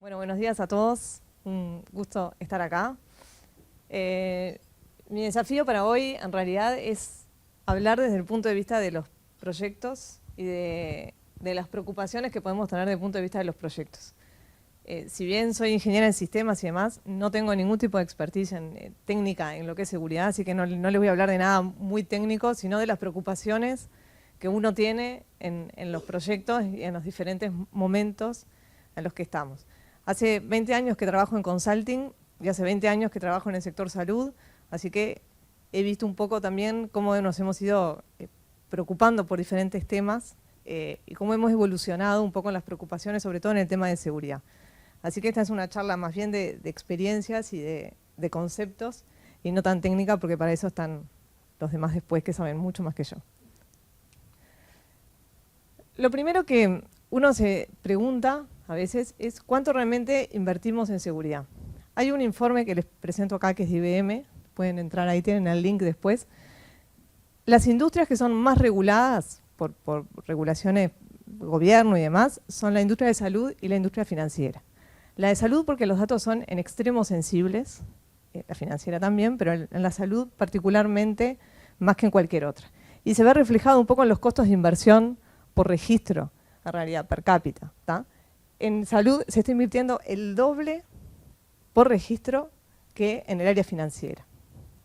Bueno, buenos días a todos. Un gusto estar acá. Mi desafío para hoy, en realidad, es hablar desde el punto de vista de los proyectos y de las preocupaciones que podemos tener desde el punto de vista de los proyectos. Si bien soy ingeniera en sistemas y demás, no tengo ningún tipo de expertise técnica en lo que es seguridad, así que no les voy a hablar de nada muy técnico, sino de las preocupaciones que uno tiene en los proyectos y en los diferentes momentos en los que estamos. Hace 20 años que trabajo en consulting y hace 20 años que trabajo en el sector salud, así que he visto un poco también cómo nos hemos ido preocupando por diferentes temas y cómo hemos evolucionado un poco en las preocupaciones, sobre todo en el tema de seguridad. Así que esta es una charla más bien de experiencias y de conceptos y no tan técnica, porque para eso están los demás después que saben mucho más que yo. Lo primero que uno se pregunta a veces es cuánto realmente invertimos en seguridad. Hay un informe que les presento acá que es de IBM, pueden entrar ahí, tienen el link después. Las industrias que son más reguladas por regulaciones, gobierno y demás, son la industria de salud y la industria financiera. La de salud porque los datos son en extremo sensibles, la financiera también, pero en la salud particularmente más que en cualquier otra. Y se ve reflejado un poco en los costos de inversión por registro, en realidad, per cápita, ¿tá? En salud se está invirtiendo el doble por registro que en el área financiera.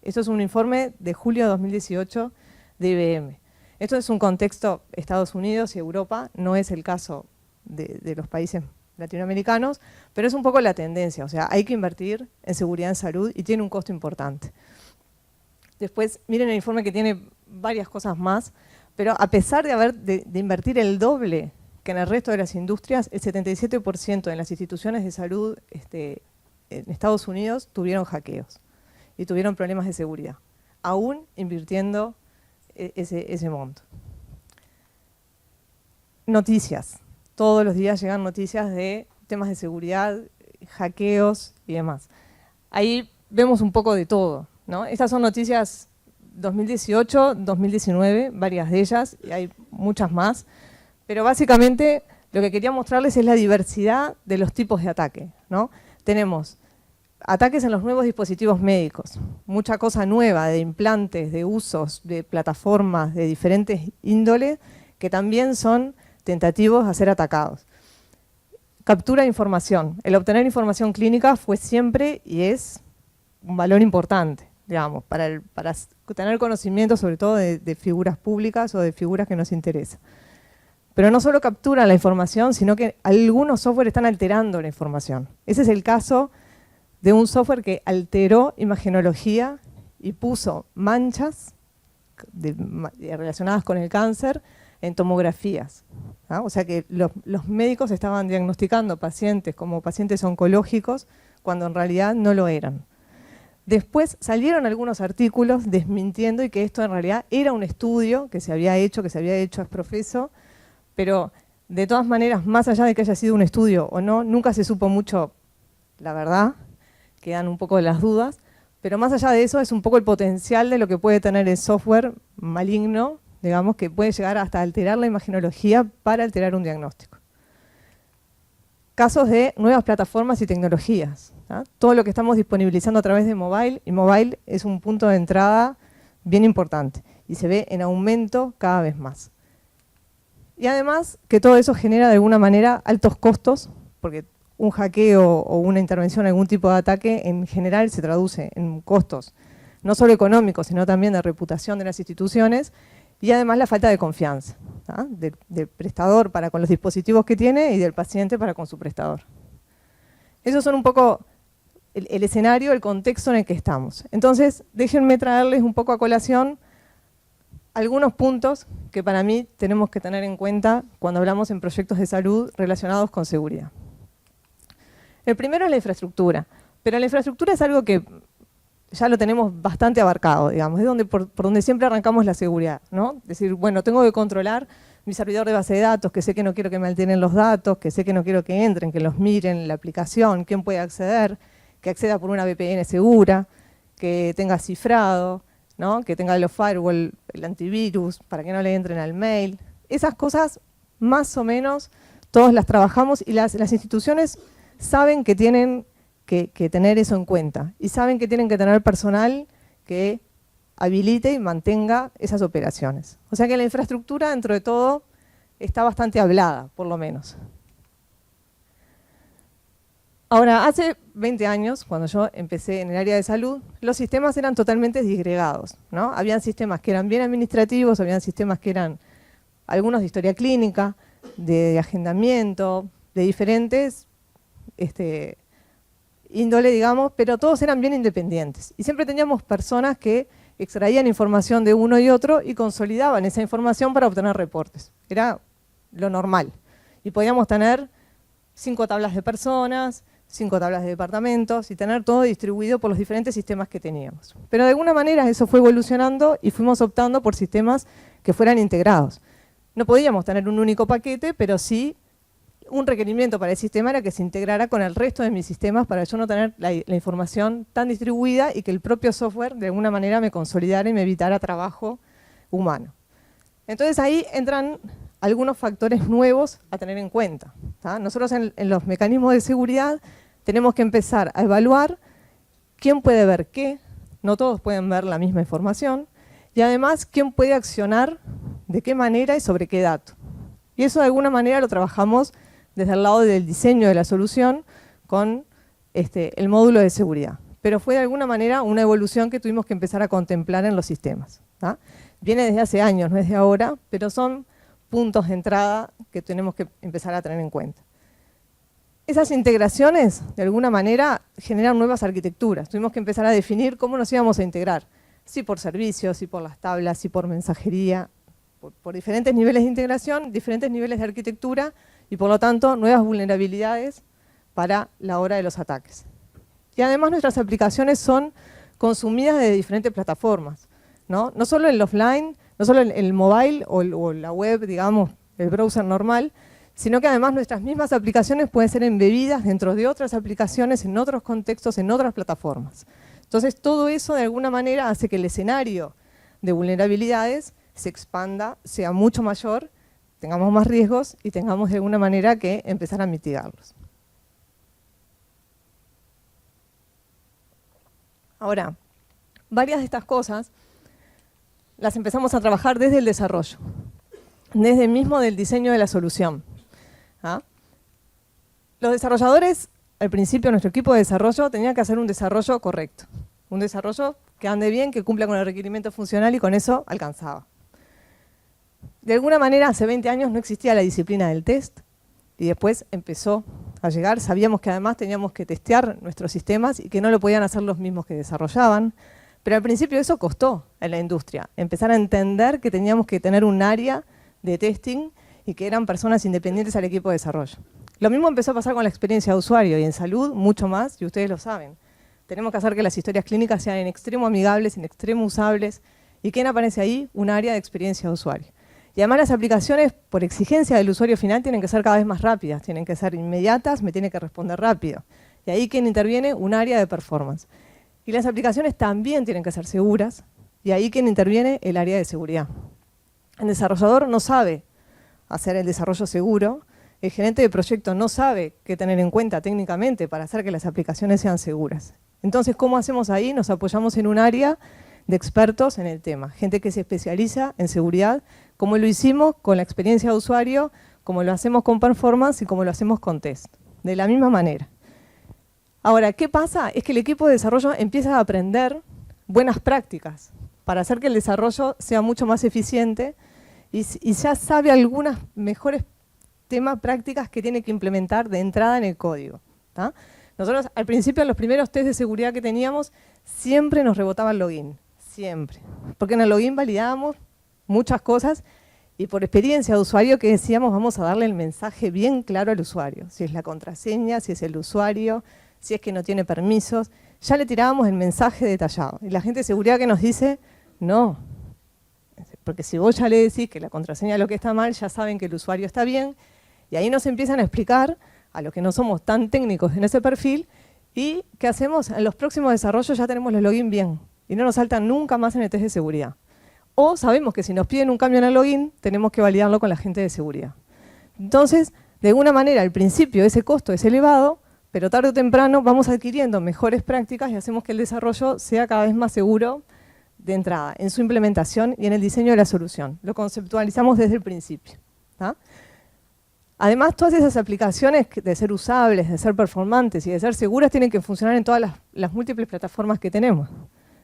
Esto es un informe de julio de 2018 de IBM. Esto es un contexto Estados Unidos y Europa, no es el caso de los países latinoamericanos, pero es un poco la tendencia, o sea, hay que invertir en seguridad en salud y tiene un costo importante. Después, miren el informe que tiene varias cosas más, pero a pesar de invertir el doble que en el resto de las industrias, el 77% de las instituciones de salud en Estados Unidos tuvieron hackeos y tuvieron problemas de seguridad, aún invirtiendo ese monto. Noticias. Todos los días llegan noticias de temas de seguridad, hackeos y demás. Ahí vemos un poco de todo, ¿no? Estas son noticias 2018, 2019, varias de ellas, y hay muchas más. Pero básicamente lo que quería mostrarles es la diversidad de los tipos de ataque, ¿no? Tenemos ataques en los nuevos dispositivos médicos, mucha cosa nueva de implantes, de usos, de plataformas de diferentes índoles que también son tentativos a ser atacados. Captura de información. El obtener información clínica fue siempre y es un valor importante, digamos, para tener conocimiento sobre todo de figuras públicas o de figuras que nos interesan. Pero no solo capturan la información, sino que algunos software están alterando la información. Ese es el caso de un software que alteró imagenología y puso manchas relacionadas con el cáncer en tomografías. ¿Ah? O sea que los médicos estaban diagnosticando pacientes como pacientes oncológicos cuando en realidad no lo eran. Después salieron algunos artículos desmintiendo y que esto en realidad era un estudio que se había hecho ex profeso, pero de todas maneras, más allá de que haya sido un estudio o no, nunca se supo mucho la verdad, quedan un poco de las dudas, pero más allá de eso es un poco el potencial de lo que puede tener el software maligno, digamos, que puede llegar hasta alterar la imagenología para alterar un diagnóstico. Casos de nuevas plataformas y tecnologías, ¿tá? Todo lo que estamos disponibilizando a través de mobile, y mobile es un punto de entrada bien importante, y se ve en aumento cada vez más. Y además que todo eso genera de alguna manera altos costos, porque un hackeo o una intervención, algún tipo de ataque, en general se traduce en costos, no solo económicos, sino también de reputación de las instituciones, y además la falta de confianza, ¿tá? Del prestador para con los dispositivos que tiene y del paciente para con su prestador. Esos son un poco el escenario, el contexto en el que estamos. Entonces, déjenme traerles un poco a colación algunos puntos que para mí tenemos que tener en cuenta cuando hablamos en proyectos de salud relacionados con seguridad. El primero es la infraestructura, pero la infraestructura es algo que ya lo tenemos bastante abarcado, digamos, es por donde siempre arrancamos la seguridad, ¿no? Es decir, bueno, tengo que controlar mi servidor de base de datos, que sé que no quiero que me alteren los datos, que sé que no quiero que entren, que los miren, la aplicación, quién puede acceder, que acceda por una VPN segura, que tenga cifrado, ¿no? Que tenga los firewall, el antivirus, para que no le entren al mail. Esas cosas, más o menos, todos las trabajamos y las instituciones saben que tienen que tener eso en cuenta y saben que tienen que tener personal que habilite y mantenga esas operaciones. O sea que la infraestructura, dentro de todo, está bastante hablada, por lo menos. Ahora, hace 20 años, cuando yo empecé en el área de salud, los sistemas eran totalmente disgregados, ¿no? Habían sistemas que eran bien administrativos, habían sistemas que eran algunos de historia clínica, de agendamiento, de diferentes índole, digamos, pero todos eran bien independientes. Y siempre teníamos personas que extraían información de uno y otro y consolidaban esa información para obtener reportes. Era lo normal. Y podíamos tener 5 tablas de personas, 5 tablas de departamentos y tener todo distribuido por los diferentes sistemas que teníamos. Pero de alguna manera eso fue evolucionando y fuimos optando por sistemas que fueran integrados. No podíamos tener un único paquete, pero sí un requerimiento para el sistema era que se integrara con el resto de mis sistemas para yo no tener la información tan distribuida y que el propio software de alguna manera me consolidara y me evitara trabajo humano. Entonces ahí entran algunos factores nuevos a tener en cuenta, ¿tá? Nosotros en los mecanismos de seguridad tenemos que empezar a evaluar quién puede ver qué, no todos pueden ver la misma información, y además quién puede accionar, de qué manera y sobre qué dato. Y eso de alguna manera lo trabajamos desde el lado del diseño de la solución con el módulo de seguridad. Pero fue de alguna manera una evolución que tuvimos que empezar a contemplar en los sistemas, ¿tá? Viene desde hace años, no es de ahora, pero son puntos de entrada que tenemos que empezar a tener en cuenta. Esas integraciones, de alguna manera, generan nuevas arquitecturas. Tuvimos que empezar a definir cómo nos íbamos a integrar. Si por servicios, si por las tablas, si por mensajería, por diferentes niveles de integración, diferentes niveles de arquitectura y por lo tanto nuevas vulnerabilidades para la hora de los ataques. Y además nuestras aplicaciones son consumidas de diferentes plataformas, ¿no? No solo el offline, no solo el mobile o la web, digamos, el browser normal, sino que además nuestras mismas aplicaciones pueden ser embebidas dentro de otras aplicaciones, en otros contextos, en otras plataformas. Entonces todo eso de alguna manera hace que el escenario de vulnerabilidades se expanda, sea mucho mayor, tengamos más riesgos y tengamos de alguna manera que empezar a mitigarlos. Ahora, varias de estas cosas las empezamos a trabajar desde el desarrollo, desde mismo del diseño de la solución. ¿Ah? Los desarrolladores, al principio nuestro equipo de desarrollo tenía que hacer un desarrollo correcto, un desarrollo que ande bien, que cumpla con el requerimiento funcional y con eso alcanzaba. De alguna manera, hace 20 años no existía la disciplina del test y después empezó a llegar. Sabíamos que además teníamos que testear nuestros sistemas y que no lo podían hacer los mismos que desarrollaban. Pero al principio eso costó en la industria, empezar a entender que teníamos que tener un área de testing y que eran personas independientes al equipo de desarrollo. Lo mismo empezó a pasar con la experiencia de usuario y en salud mucho más, y ustedes lo saben. Tenemos que hacer que las historias clínicas sean en extremo amigables, en extremo usables. ¿Y quién aparece ahí? Un área de experiencia de usuario. Y además las aplicaciones, por exigencia del usuario final, tienen que ser cada vez más rápidas, tienen que ser inmediatas, me tiene que responder rápido. Y ahí ¿quién interviene? Un área de performance. Y las aplicaciones también tienen que ser seguras, y ahí ¿quién interviene? El área de seguridad. El desarrollador no sabe hacer el desarrollo seguro, el gerente de proyecto no sabe qué tener en cuenta técnicamente para hacer que las aplicaciones sean seguras. Entonces, ¿cómo hacemos ahí? Nos apoyamos en un área de expertos en el tema, gente que se especializa en seguridad, como lo hicimos con la experiencia de usuario, como lo hacemos con performance y como lo hacemos con test, de la misma manera. Ahora, ¿qué pasa? Es que el equipo de desarrollo empieza a aprender buenas prácticas para hacer que el desarrollo sea mucho más eficiente y ya sabe algunas mejores temas, prácticas que tiene que implementar de entrada en el código, ¿tá? Nosotros al principio, en los primeros test de seguridad que teníamos, siempre nos rebotaba el login, siempre. Porque en el login validábamos muchas cosas y por experiencia de usuario que decíamos vamos a darle el mensaje bien claro al usuario. Si es la contraseña, si es el usuario, si es que no tiene permisos, ya le tirábamos el mensaje detallado. Y la gente de seguridad que nos dice, no, porque si vos ya le decís que la contraseña es lo que está mal, ya saben que el usuario está bien, y ahí nos empiezan a explicar, a los que no somos tan técnicos en ese perfil, y ¿qué hacemos? En los próximos desarrollos ya tenemos los login bien, y no nos saltan nunca más en el test de seguridad. O sabemos que si nos piden un cambio en el login, tenemos que validarlo con la gente de seguridad. Entonces, de alguna manera, al principio ese costo es elevado, pero tarde o temprano vamos adquiriendo mejores prácticas y hacemos que el desarrollo sea cada vez más seguro de entrada, en su implementación y en el diseño de la solución. Lo conceptualizamos desde el principio. ¿Tá? Además, todas esas aplicaciones de ser usables, de ser performantes y de ser seguras tienen que funcionar en todas las múltiples plataformas que tenemos.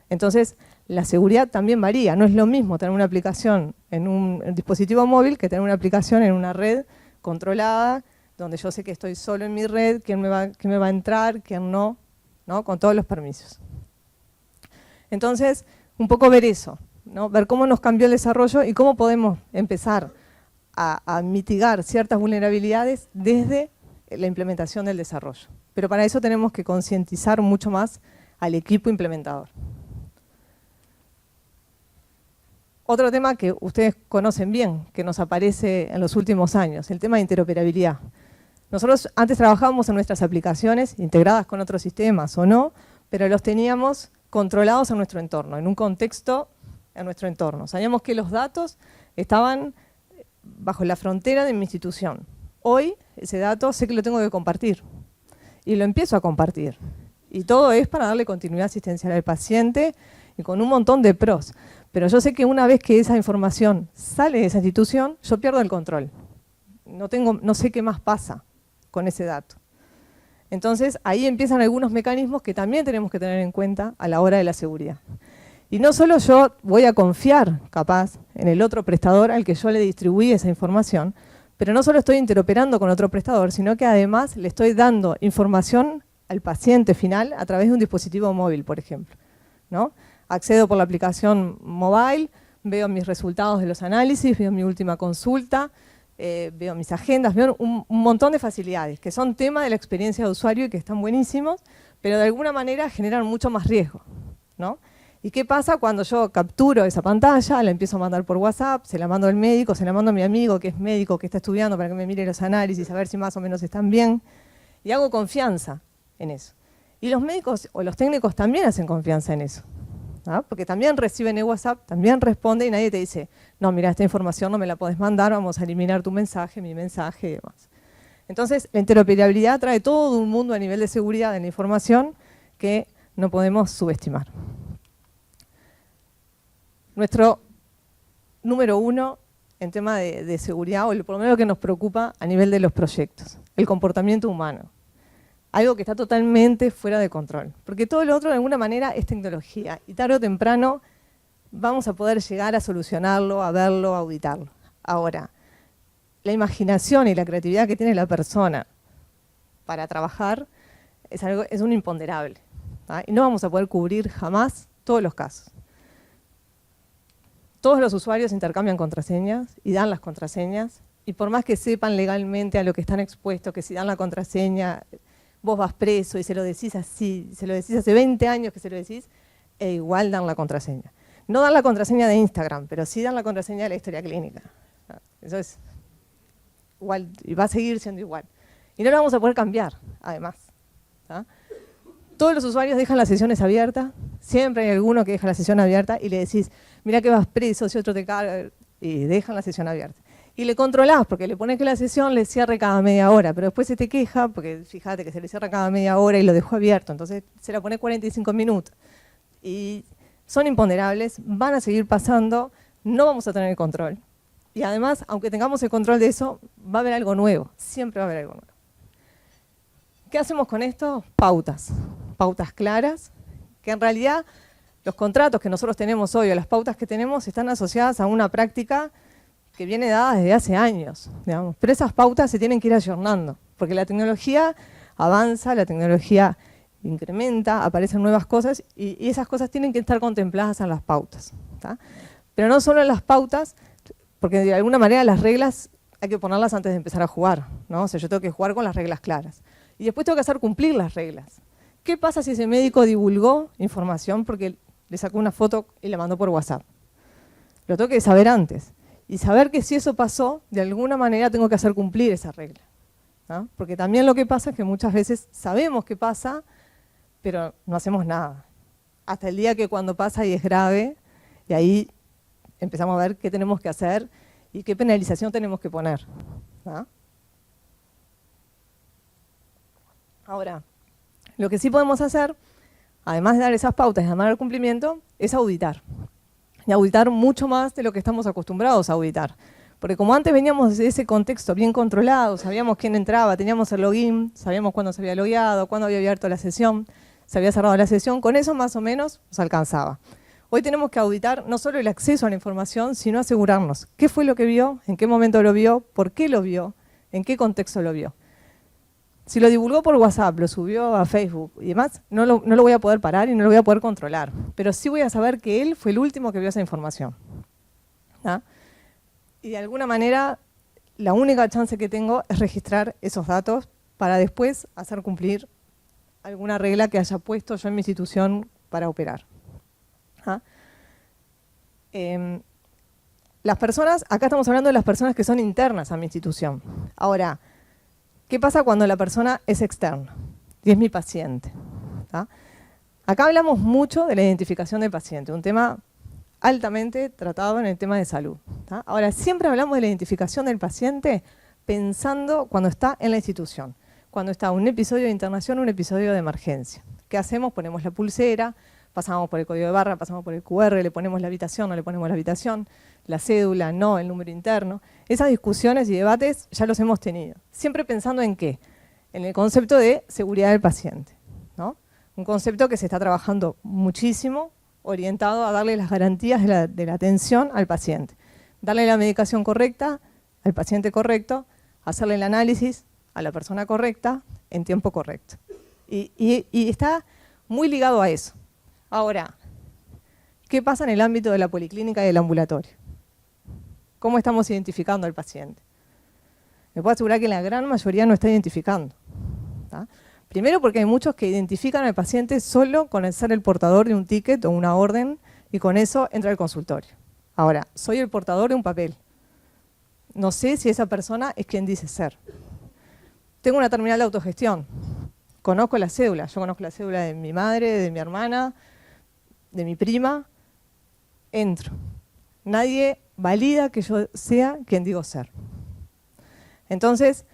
Entonces, la seguridad también varía. No es lo mismo tener una aplicación en un dispositivo móvil que tener una aplicación en una red controlada, donde yo sé que estoy solo en mi red, quién me va a entrar, quién no, ¿no? Con todos los permisos. Entonces, un poco ver eso, ¿no? Ver cómo nos cambió el desarrollo y cómo podemos empezar a mitigar ciertas vulnerabilidades desde la implementación del desarrollo. Pero para eso tenemos que concientizar mucho más al equipo implementador. Otro tema que ustedes conocen bien, que nos aparece en los últimos años, el tema de interoperabilidad. Nosotros antes trabajábamos en nuestras aplicaciones, integradas con otros sistemas o no, pero los teníamos controlados en nuestro entorno, en un contexto en nuestro entorno. Sabíamos que los datos estaban bajo la frontera de mi institución. Hoy, ese dato sé que lo tengo que compartir, y lo empiezo a compartir. Y todo es para darle continuidad asistencial al paciente, y con un montón de pros. Pero yo sé que una vez que esa información sale de esa institución, yo pierdo el control. No sé qué más pasa con ese dato. Entonces, ahí empiezan algunos mecanismos que también tenemos que tener en cuenta a la hora de la seguridad. Y no solo yo voy a confiar, capaz, en el otro prestador al que yo le distribuí esa información, pero no solo estoy interoperando con otro prestador, sino que además le estoy dando información al paciente final a través de un dispositivo móvil, por ejemplo, ¿no? Accedo por la aplicación mobile, veo mis resultados de los análisis, veo mi última consulta, veo mis agendas, veo un montón de facilidades que son tema de la experiencia de usuario y que están buenísimos, pero de alguna manera generan mucho más riesgo, ¿no? ¿Y qué pasa cuando yo capturo esa pantalla, la empiezo a mandar por WhatsApp, se la mando al médico, se la mando a mi amigo que es médico, que está estudiando para que me mire los análisis, a ver si más o menos están bien, y hago confianza en eso? Y los médicos o los técnicos también hacen confianza en eso, ¿no? Porque también reciben el WhatsApp, también responde y nadie te dice, no, mira, esta información no me la podés mandar, vamos a eliminar tu mensaje, mi mensaje y demás. Entonces, la interoperabilidad trae todo un mundo a nivel de seguridad de la información que no podemos subestimar. Nuestro número 1 en tema de seguridad, o por lo menos lo que nos preocupa a nivel de los proyectos, el comportamiento humano. Algo que está totalmente fuera de control. Porque todo lo otro de alguna manera es tecnología y tarde o temprano vamos a poder llegar a solucionarlo, a verlo, a auditarlo. Ahora, la imaginación y la creatividad que tiene la persona para trabajar es un imponderable, ¿tá? Y no vamos a poder cubrir jamás todos los casos. Todos los usuarios intercambian contraseñas y dan las contraseñas, y por más que sepan legalmente a lo que están expuestos, que si dan la contraseña, vos vas preso y se lo decís así, se lo decís hace 20 años que se lo decís, e igual dan la contraseña. No dan la contraseña de Instagram, pero sí dan la contraseña de la historia clínica. Eso es igual, y va a seguir siendo igual. Y no lo vamos a poder cambiar, además, ¿tá? Todos los usuarios dejan las sesiones abiertas, siempre hay alguno que deja la sesión abierta y le decís, mira que vas preso, si otro te carga, y dejan la sesión abierta. Y le controlás, porque le pones que la sesión le cierre cada media hora, pero después se te queja, porque fíjate que se le cierra cada media hora y lo dejó abierto, entonces se la pone 45 minutos. Y son imponderables, van a seguir pasando, no vamos a tener el control. Y además, aunque tengamos el control de eso, va a haber algo nuevo, siempre va a haber algo nuevo. ¿Qué hacemos con esto? Pautas. Pautas claras, que en realidad los contratos que nosotros tenemos hoy o las pautas que tenemos están asociadas a una práctica que viene dada desde hace años, digamos. Pero esas pautas se tienen que ir ayornando, porque la tecnología avanza, la tecnología incrementa, aparecen nuevas cosas y esas cosas tienen que estar contempladas en las pautas, ¿tá? Pero no solo en las pautas, porque de alguna manera las reglas hay que ponerlas antes de empezar a jugar, ¿no? O sea, yo tengo que jugar con las reglas claras. Y después tengo que hacer cumplir las reglas. ¿Qué pasa si ese médico divulgó información porque le sacó una foto y la mandó por WhatsApp? Lo tengo que saber antes. Y saber que si eso pasó, de alguna manera tengo que hacer cumplir esa regla, ¿no? Porque también lo que pasa es que muchas veces sabemos que pasa, pero no hacemos nada. Hasta el día que cuando pasa y es grave, y ahí empezamos a ver qué tenemos que hacer y qué penalización tenemos que poner, ¿no? Ahora, lo que sí podemos hacer, además de dar esas pautas y llamar al cumplimiento, es auditar. Y auditar mucho más de lo que estamos acostumbrados a auditar. Porque como antes veníamos de ese contexto bien controlado, sabíamos quién entraba, teníamos el login, sabíamos cuándo se había logueado, cuándo había abierto la sesión, se había cerrado la sesión, con eso más o menos nos alcanzaba. Hoy tenemos que auditar no solo el acceso a la información, sino asegurarnos qué fue lo que vio, en qué momento lo vio, por qué lo vio, en qué contexto lo vio. Si lo divulgó por WhatsApp, lo subió a Facebook y demás, no lo voy a poder parar y no lo voy a poder controlar. Pero sí voy a saber que él fue el último que vio esa información. ¿Ah? Y de alguna manera, la única chance que tengo es registrar esos datos para después hacer cumplir alguna regla que haya puesto yo en mi institución para operar. ¿Ah? Las personas, acá estamos hablando de las personas que son internas a mi institución. Ahora, ¿qué pasa cuando la persona es externa? Y es mi paciente. ¿Ah? Acá hablamos mucho de la identificación del paciente, un tema altamente tratado en el tema de salud. ¿Ah? Ahora, siempre hablamos de la identificación del paciente pensando cuando está en la institución, cuando está un episodio de internación, un episodio de emergencia. ¿Qué hacemos? Ponemos la pulsera, pasamos por el código de barra, pasamos por el QR, le ponemos la habitación, no le ponemos la habitación, la cédula, no, el número interno. Esas discusiones y debates ya los hemos tenido. Siempre pensando en qué? En el concepto de seguridad del paciente, ¿no? Un concepto que se está trabajando muchísimo, orientado a darle las garantías de la atención al paciente. Darle la medicación correcta al paciente correcto, hacerle el análisis a la persona correcta en tiempo correcto. Y está muy ligado a eso. Ahora, ¿qué pasa en el ámbito de la policlínica y del ambulatorio? ¿Cómo estamos identificando al paciente? Me puedo asegurar que la gran mayoría no está identificando. ¿Tá? Primero porque hay muchos que identifican al paciente solo con el ser el portador de un ticket o una orden y con eso entra al consultorio. Ahora, soy el portador de un papel. No sé si esa persona es quien dice ser. Tengo una terminal de autogestión. Conozco la cédula. Yo conozco la cédula de mi madre, de mi hermana, de mi prima. Entro. Nadie valida que yo sea quien digo ser. Entonces,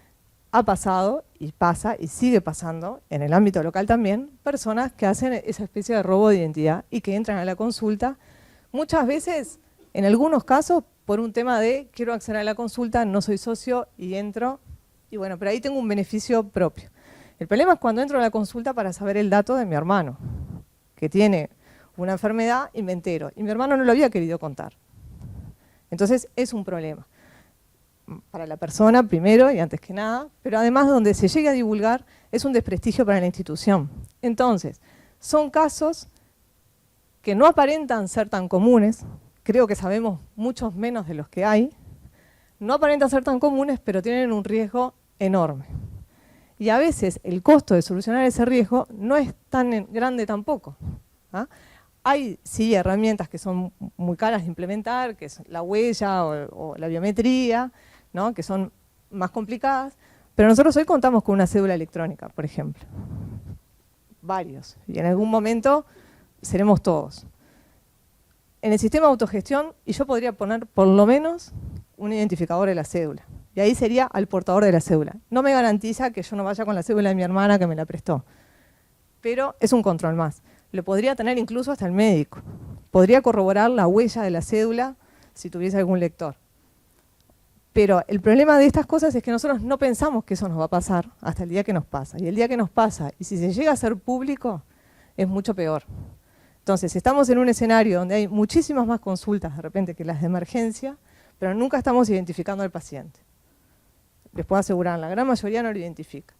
ha pasado y pasa y sigue pasando en el ámbito local también personas que hacen esa especie de robo de identidad y que entran a la consulta, muchas veces, en algunos casos, por un tema de quiero acceder a la consulta, no soy socio y entro, y bueno, pero ahí tengo un beneficio propio. El problema es cuando entro a la consulta para saber el dato de mi hermano, que tiene una enfermedad y me entero, y mi hermano no lo había querido contar. Entonces es un problema. Para la persona primero y antes que nada, pero además donde se llegue a divulgar es un desprestigio para la institución. Entonces, son casos que no aparentan ser tan comunes, creo que sabemos muchos menos de los que hay, no aparentan ser tan comunes, pero tienen un riesgo enorme. Y a veces el costo de solucionar ese riesgo no es tan grande tampoco. ¿Ah? Hay sí herramientas que son muy caras de implementar, que es la huella o la biometría, ¿no? Que son más complicadas, pero nosotros hoy contamos con una cédula electrónica, por ejemplo. Varios, y en algún momento seremos todos. En el sistema de autogestión, y yo podría poner por lo menos un identificador de la cédula, y ahí sería al portador de la cédula. No me garantiza que yo no vaya con la cédula de mi hermana que me la prestó, pero es un control más. Lo podría tener incluso hasta el médico. Podría corroborar la huella de la cédula si tuviese algún lector. Pero el problema de estas cosas es que nosotros no pensamos que eso nos va a pasar hasta el día que nos pasa. Y el día que nos pasa, y si se llega a ser público, es mucho peor. Entonces, estamos en un escenario donde hay muchísimas más consultas de repente que las de emergencia, pero nunca estamos identificando al paciente. Les puedo asegurar, la gran mayoría no lo identifica.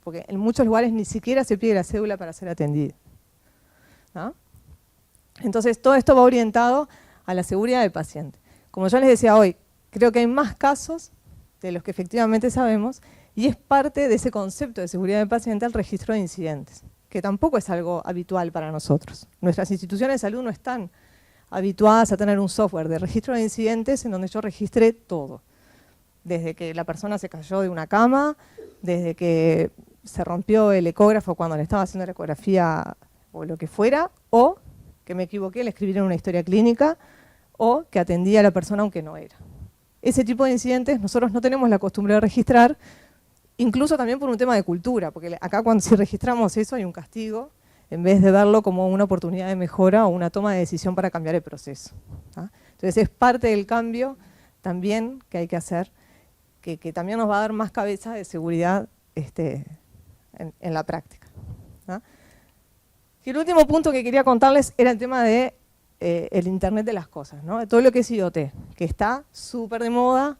Porque en muchos lugares ni siquiera se pide la cédula para ser atendido. ¿No? Entonces, todo esto va orientado a la seguridad del paciente. Como yo les decía hoy, creo que hay más casos de los que efectivamente sabemos y es parte de ese concepto de seguridad del paciente el registro de incidentes, que tampoco es algo habitual para nosotros. Nuestras instituciones de salud no están habituadas a tener un software de registro de incidentes en donde yo registre todo. Desde que la persona se cayó de una cama, desde que se rompió el ecógrafo cuando le estaba haciendo la ecografía o lo que fuera, o que me equivoqué, le escribí en una historia clínica, o que atendía a la persona aunque no era. Ese tipo de incidentes nosotros no tenemos la costumbre de registrar incluso también por un tema de cultura, porque acá si registramos eso hay un castigo, en vez de verlo como una oportunidad de mejora o una toma de decisión para cambiar el proceso. Entonces es parte del cambio también que hay que hacer, que también nos va a dar más cabeza de seguridad en la práctica. Y el último punto que quería contarles era el tema de el Internet de las cosas, ¿no? Todo lo que es IoT, que está súper de moda,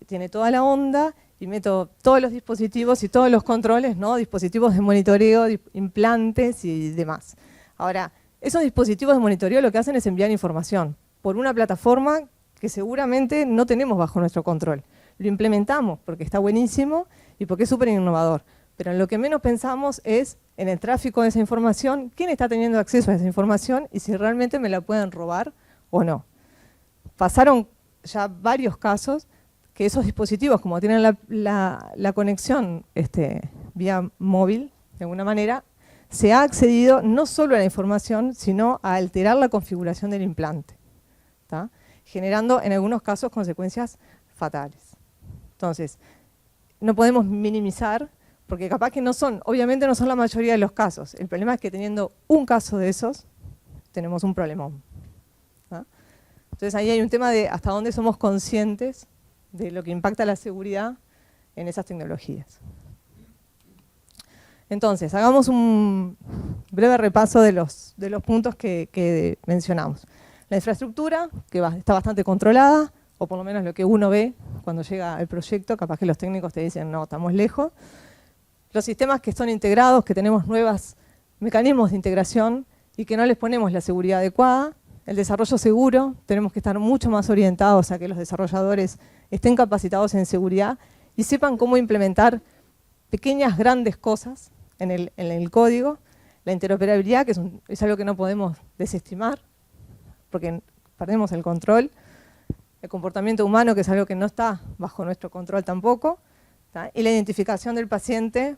tiene toda la onda, y meto todos los dispositivos y todos los controles, ¿no? Dispositivos de monitoreo, implantes y demás. Ahora, esos dispositivos de monitoreo lo que hacen es enviar información por una plataforma que seguramente no tenemos bajo nuestro control. Lo implementamos porque está buenísimo y porque es súper innovador. Pero en lo que menos pensamos es en el tráfico de esa información, quién está teniendo acceso a esa información y si realmente me la pueden robar o no. Pasaron ya varios casos que esos dispositivos, como tienen la conexión vía móvil, de alguna manera, se ha accedido no solo a la información, sino a alterar la configuración del implante, ¿tá? Generando en algunos casos consecuencias fatales. Entonces, no podemos minimizar, porque capaz que no son, obviamente no son la mayoría de los casos. El problema es que teniendo un caso de esos, tenemos un problemón, ¿tá? Entonces ahí hay un tema de hasta dónde somos conscientes de lo que impacta la seguridad en esas tecnologías. Entonces, hagamos un breve repaso de los puntos que mencionamos. La infraestructura, que está bastante controlada, o por lo menos lo que uno ve cuando llega al proyecto, capaz que los técnicos te dicen, no, estamos lejos. Los sistemas que son integrados, que tenemos nuevos mecanismos de integración y que no les ponemos la seguridad adecuada. El desarrollo seguro, tenemos que estar mucho más orientados a que los desarrolladores estén capacitados en seguridad y sepan cómo implementar pequeñas, grandes cosas en el código. La interoperabilidad, que es algo que no podemos desestimar, porque perdemos el control. El comportamiento humano, que es algo que no está bajo nuestro control tampoco. ¿Tá? Y la identificación del paciente,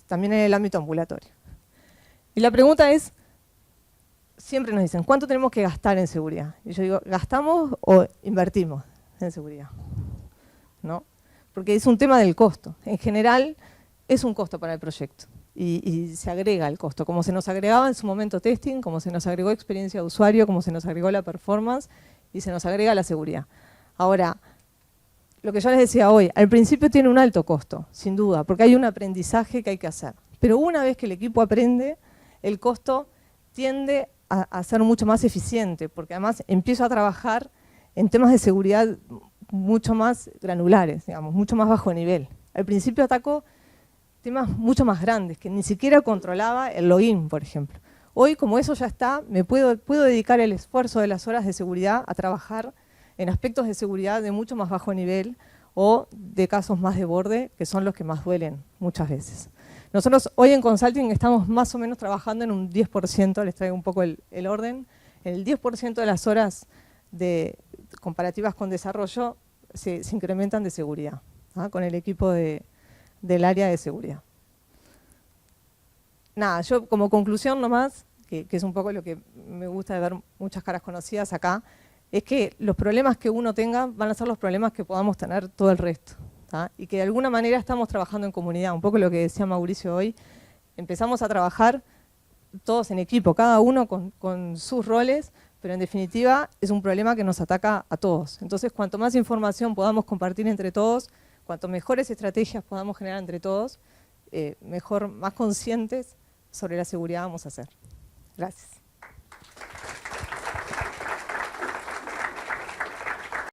también en el ámbito ambulatorio. Y la pregunta es, siempre nos dicen, ¿cuánto tenemos que gastar en seguridad? Y yo digo, ¿gastamos o invertimos en seguridad? ¿No? Porque es un tema del costo. En general, es un costo para el proyecto. Y se agrega el costo, como se nos agregaba en su momento testing, como se nos agregó experiencia de usuario, como se nos agregó la performance y se nos agrega la seguridad. Ahora, lo que yo les decía hoy, al principio tiene un alto costo, sin duda, porque hay un aprendizaje que hay que hacer. Pero una vez que el equipo aprende, el costo tiende a ser mucho más eficiente, porque además empiezo a trabajar en temas de seguridad mucho más granulares, digamos, mucho más bajo nivel. Al principio ataco temas mucho más grandes, que ni siquiera controlaba el login, por ejemplo. Hoy, como eso ya está, me puedo dedicar el esfuerzo de las horas de seguridad a trabajar en aspectos de seguridad de mucho más bajo nivel o de casos más de borde, que son los que más duelen muchas veces. Nosotros hoy en Consulting estamos más o menos trabajando en un 10%, les traigo un poco el orden, el 10% de las horas comparativas con desarrollo se incrementan de seguridad, ¿ah? Con el equipo del área de seguridad. Nada, yo como conclusión nomás, que es un poco lo que me gusta de ver muchas caras conocidas acá, es que los problemas que uno tenga van a ser los problemas que podamos tener todo el resto. ¿Tá? Y que de alguna manera estamos trabajando en comunidad, un poco lo que decía Mauricio hoy, empezamos a trabajar todos en equipo, cada uno con sus roles, pero en definitiva es un problema que nos ataca a todos. Entonces, cuanto más información podamos compartir entre todos, cuanto mejores estrategias podamos generar entre todos, más conscientes sobre la seguridad vamos a ser. Gracias.